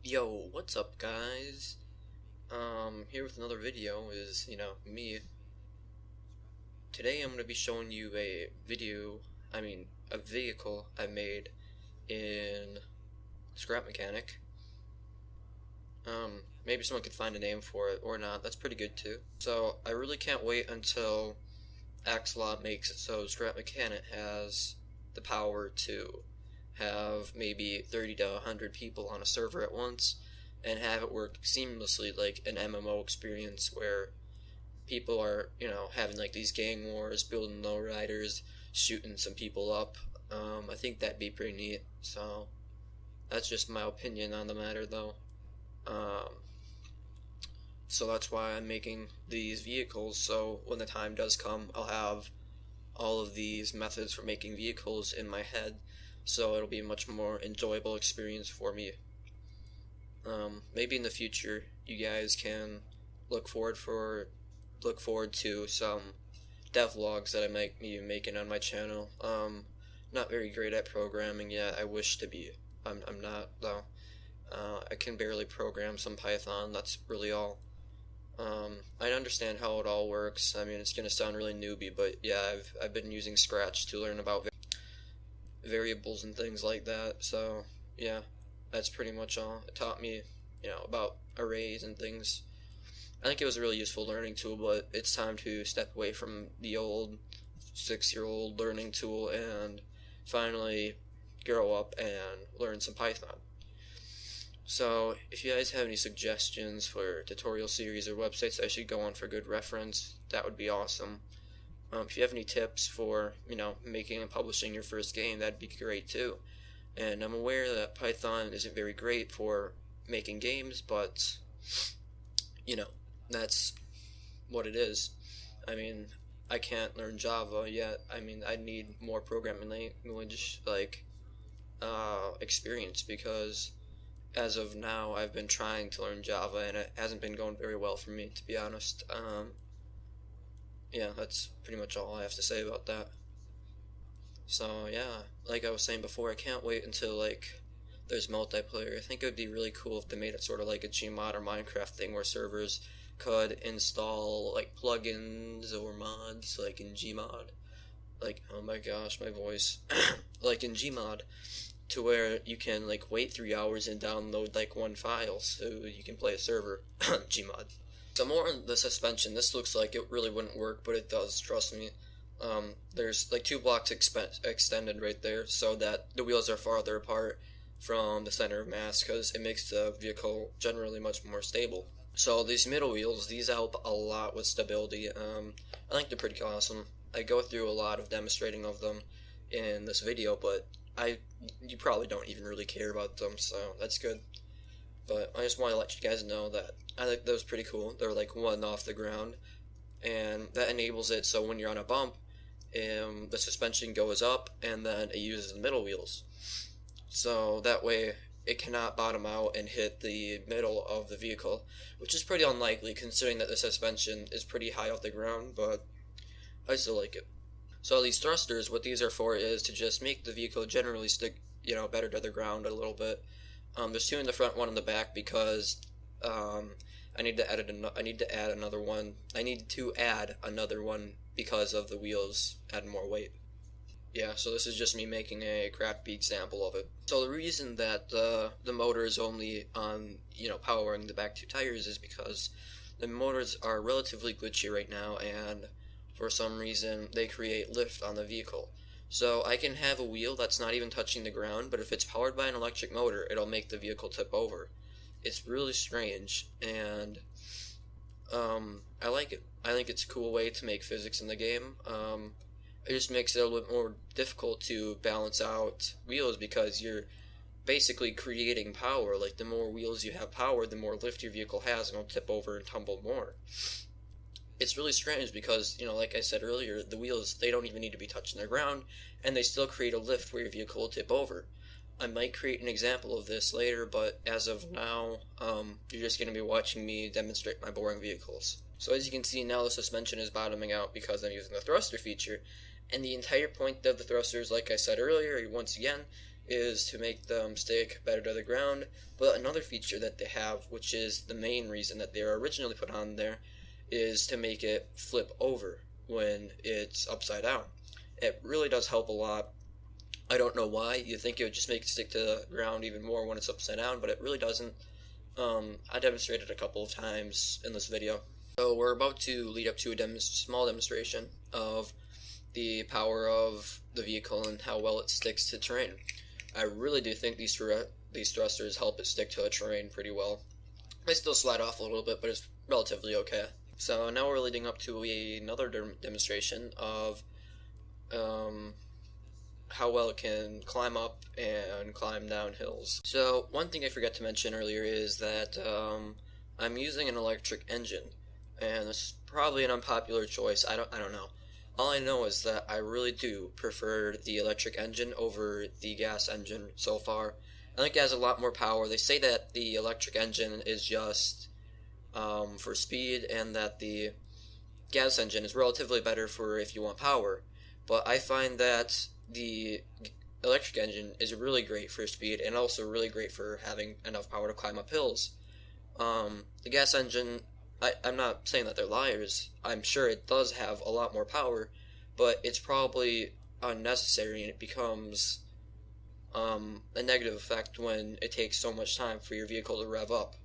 Yo, what's up guys? Here with another video is, me. Today I'm going to be showing you a vehicle I made in Scrap Mechanic. Maybe someone could find a name for it or not, that's pretty good too. So, I really can't wait until Axolot makes it so Scrap Mechanic has the power to have maybe 30 to 100 people on a server at once and have it work seamlessly like an MMO experience where people are, having like these gang wars, building lowriders, shooting some people up. I think that'd be pretty neat. So that's just my opinion on the matter though. Um, so that's why I'm making these vehicles, so when the time does come, I'll have all of these methods for making vehicles in my head, so it'll be a much more enjoyable experience for me. Maybe in the future you guys can look forward to some devlogs that I might be making on my channel. Not very great at programming yet. I wish to be. I'm not though. I can barely program some Python. That's really all. I understand how it all works. I mean, it's gonna sound really newbie, but yeah, I've been using Scratch to learn about variables and things like that. So yeah, that's pretty much all. It taught me, about arrays and things. I think it was a really useful learning tool, but it's time to step away from the old 6-year-old learning tool and finally grow up and learn some Python. So, if you guys have any suggestions for tutorial series or websites I should go on for good reference, that would be awesome. If you have any tips for, making and publishing your first game, that'd be great too. And I'm aware that Python isn't very great for making games, but, that's what it is. I mean, I can't learn Java yet. I mean, I need more programming language, experience, because as of now, I've been trying to learn Java, and it hasn't been going very well for me, to be honest. Yeah, that's pretty much all I have to say about that. So, yeah, like I was saying before, I can't wait until, there's multiplayer. I think it would be really cool if they made it sort of like a Gmod or Minecraft thing where servers could install, plugins or mods, like in Gmod. Oh my gosh, my voice. Like in Gmod, to where you can wait 3 hours and download one file so you can play a server. Gmod. So more on the suspension. This looks like it really wouldn't work, but it does, trust me. There's 2 blocks extended right there so that the wheels are farther apart from the center of mass, because it makes the vehicle generally much more stable. So these middle wheels, these help a lot with stability. I think they're pretty awesome. I go through a lot of demonstrating of them in this video, but you probably don't even really care about them, so that's good. But I just want to let you guys know that I think those pretty cool. They're one off the ground, and that enables it so when you're on a bump, the suspension goes up, and then it uses the middle wheels. So that way it cannot bottom out and hit the middle of the vehicle, which is pretty unlikely considering that the suspension is pretty high off the ground, but I still like it. So these thrusters, what these are for is to just make the vehicle generally stick, better to the ground a little bit. There's 2 in the front, 1 in the back, because I need to add another one. I need to add another one because of the wheels add more weight. Yeah, so this is just me making a crappy example of it. So the reason that the motor is only on, powering the back 2 tires is because the motors are relatively glitchy right now, and for some reason they create lift on the vehicle. So I can have a wheel that's not even touching the ground, but if it's powered by an electric motor, it'll make the vehicle tip over. It's really strange, and I like it. I think it's a cool way to make physics in the game. It just makes it a little bit more difficult to balance out wheels, because you're basically creating power. The more wheels you have power, the more lift your vehicle has, and it'll tip over and tumble more. It's really strange because, like I said earlier, the wheels, they don't even need to be touching the ground, and they still create a lift where your vehicle will tip over. I might create an example of this later, but as of now, you're just going to be watching me demonstrate my boring vehicles. So as you can see now, the suspension is bottoming out because I'm using the thruster feature, and the entire point of the thrusters, like I said earlier, once again, is to make them stick better to the ground, but another feature that they have, which is the main reason that they were originally put on there, is to make it flip over when it's upside down. It really does help a lot. I don't know why. You think it would just make it stick to the ground even more when it's upside down, but it really doesn't. I demonstrated a couple of times in this video. So we're about to lead up to a small demonstration of the power of the vehicle and how well it sticks to terrain. I really do think these thrusters help it stick to the terrain pretty well. They still slide off a little bit, but it's relatively okay. So now we're leading up to another demonstration of how well it can climb up and climb down hills. So one thing I forgot to mention earlier is that I'm using an electric engine, and this is probably an unpopular choice. I don't know. All I know is that I really do prefer the electric engine over the gas engine so far. I think it has a lot more power. They say that the electric engine is just for speed, and that the gas engine is relatively better for if you want power. But I find that the electric engine is really great for speed and also really great for having enough power to climb up hills. The gas engine, I'm not saying that they're liars. I'm sure it does have a lot more power, but it's probably unnecessary, and it becomes a negative effect when it takes so much time for your vehicle to rev up.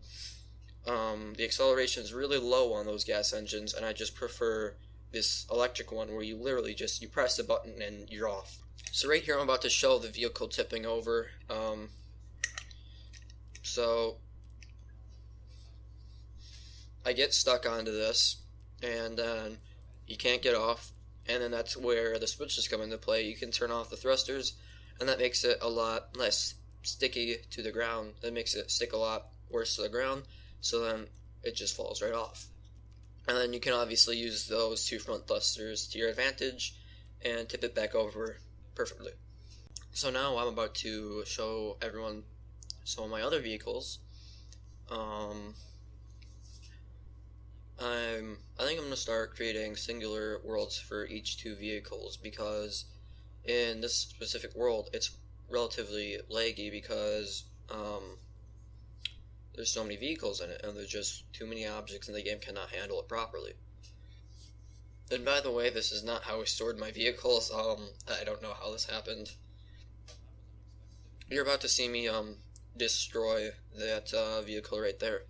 The acceleration is really low on those gas engines, and I just prefer this electric one where you literally just, you press the button and you're off. So right here I'm about to show the vehicle tipping over. So I get stuck onto this, and then you can't get off, and then that's where the switches come into play. You can turn off the thrusters, and that makes it a lot less sticky to the ground. That makes it stick a lot worse to the ground, so then it just falls right off. And then you can obviously use those two front thrusters to your advantage and tip it back over perfectly. So now I'm about to show everyone some of my other vehicles. I think I'm going to start creating singular worlds for each two vehicles, because in this specific world it's relatively laggy because there's so many vehicles in it, and there's just too many objects, and the game cannot handle it properly. And by the way, this is not how I stored my vehicles. I don't know how this happened. You're about to see me destroy that vehicle right there.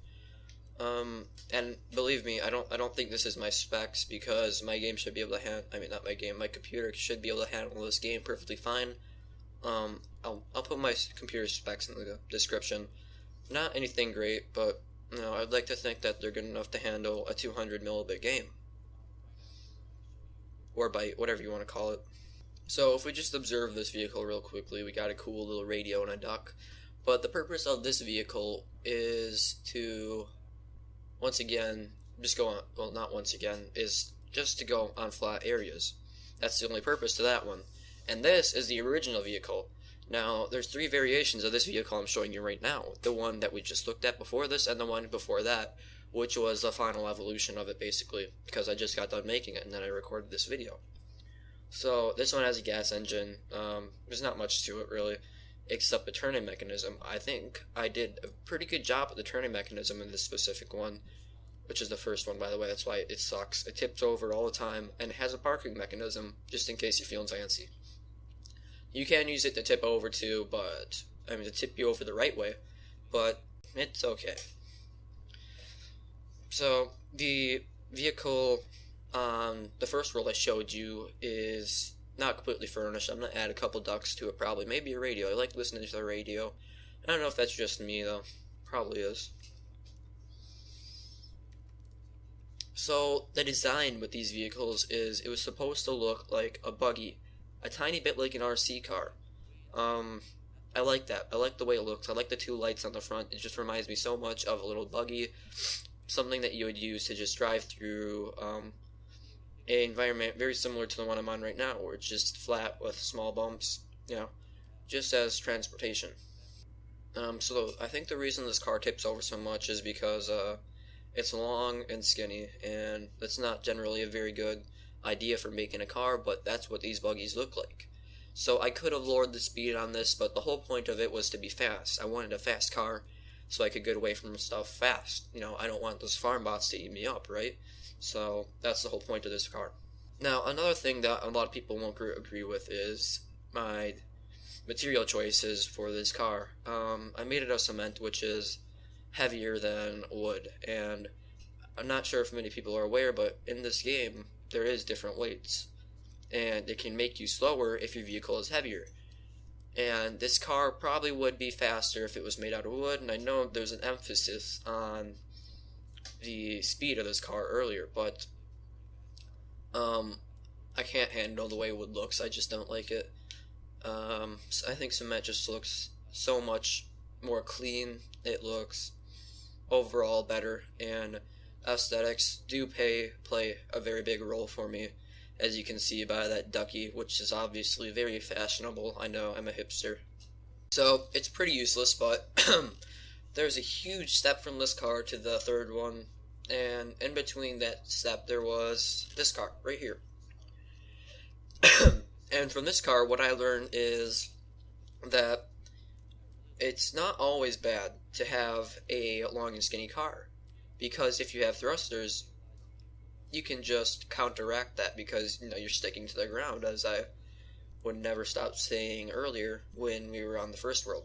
And believe me, I don't think this is my specs, because my game should be able to my computer should be able to handle this game perfectly fine. I'll put my computer specs in the description. Not anything great, but I'd like to think that they're good enough to handle a 200 millibit game. Or byte, whatever you want to call it. So if we just observe this vehicle real quickly, we got a cool little radio and a duck. But the purpose of this vehicle is to, once again, just go on, well, not once again, is just to go on flat areas. That's the only purpose to that one. And this is the original vehicle. Now, there's three variations of this vehicle I'm showing you right now. The one that we just looked at before this, and the one before that, which was the final evolution of it, basically, because I just got done making it, and then I recorded this video. So, this one has a gas engine. There's not much to it, really, except the turning mechanism. I think I did a pretty good job with the turning mechanism in this specific one, which is the first one, by the way. That's why it sucks. It tips over all the time, and it has a parking mechanism, just in case you're feeling fancy. You can use it to tip over too, but, to tip you over the right way, but it's okay. So, the vehicle on the first world I showed you is not completely furnished. I'm going to add a couple ducks to it, probably. Maybe a radio. I like listening to the radio. I don't know if that's just me, though. Probably is. So, the design with these vehicles is it was supposed to look like a buggy. A tiny bit like an RC car. I like that. I like the way it looks. I like the two lights on the front. It just reminds me so much of a little buggy. Something that you would use to just drive through an environment very similar to the one I'm on right now, where it's just flat with small bumps, just as transportation. So I think the reason this car tips over so much is because it's long and skinny, and that's not generally a very good idea for making a car, but that's what these buggies look like. So I could have lowered the speed on this, but the whole point of it was to be fast. I wanted a fast car so I could get away from stuff fast. You know, I don't want those farm bots to eat me up, right? So that's the whole point of this car. Now, another thing that a lot of people won't agree with is my material choices for this car. I made it of cement, which is heavier than wood, and I'm not sure if many people are aware, but in this game, there is different weights, and it can make you slower if your vehicle is heavier. And this car probably would be faster if it was made out of wood, and I know there's an emphasis on the speed of this car earlier, but I can't handle the way wood looks. I just don't like it. I think cement just looks so much more clean. It looks overall better, and aesthetics do play a very big role for me, as you can see by that ducky, which is obviously very fashionable. I know, I'm a hipster. So it's pretty useless, but there's a huge step from this car to the third one, and in between that step there was this car right here. And from this car, what I learned is that it's not always bad to have a long and skinny car, because if you have thrusters, you can just counteract that, because you're sticking to the ground, as I would never stop saying earlier when we were on the first world.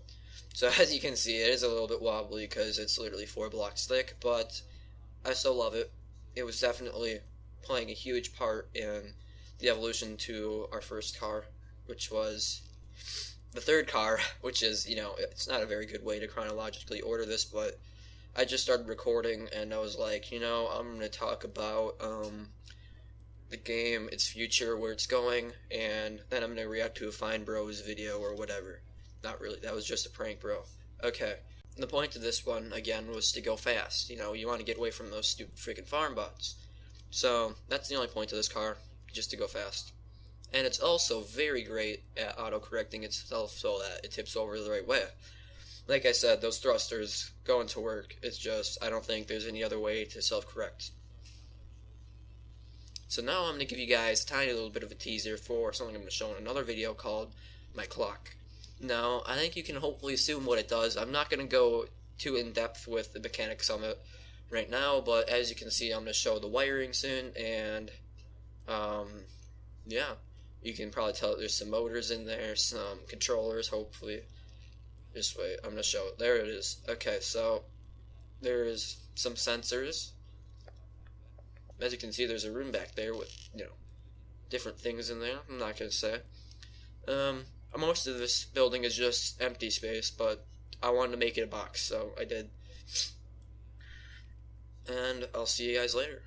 So as you can see, it is a little bit wobbly because it's literally 4 blocks thick, but I still love it. It was definitely playing a huge part in the evolution to our first car, which was the third car, which is, it's not a very good way to chronologically order this, but I just started recording, and I was like, I'm going to talk about the game, its future, where it's going, and then I'm going to react to a Fine Bros video or whatever. Not really, that was just a prank, bro. Okay, the point of this one, again, was to go fast. You want to get away from those stupid freaking farm bots. So, that's the only point of this car, just to go fast. And it's also very great at auto-correcting itself so that it tips over the right way. Like I said, those thrusters going to work. It's just, I don't think there's any other way to self-correct. So now I'm going to give you guys a tiny little bit of a teaser for something I'm going to show in another video called my clock. Now, I think you can hopefully assume what it does. I'm not going to go too in-depth with the mechanics of it right now, but as you can see, I'm going to show the wiring soon, and yeah, you can probably tell there's some motors in there, some controllers, hopefully. Just wait, I'm going to show it. There it is. Okay, so there's some sensors. As you can see, there's a room back there with, different things in there. I'm not going to say. Most of this building is just empty space, but I wanted to make it a box, so I did. And I'll see you guys later.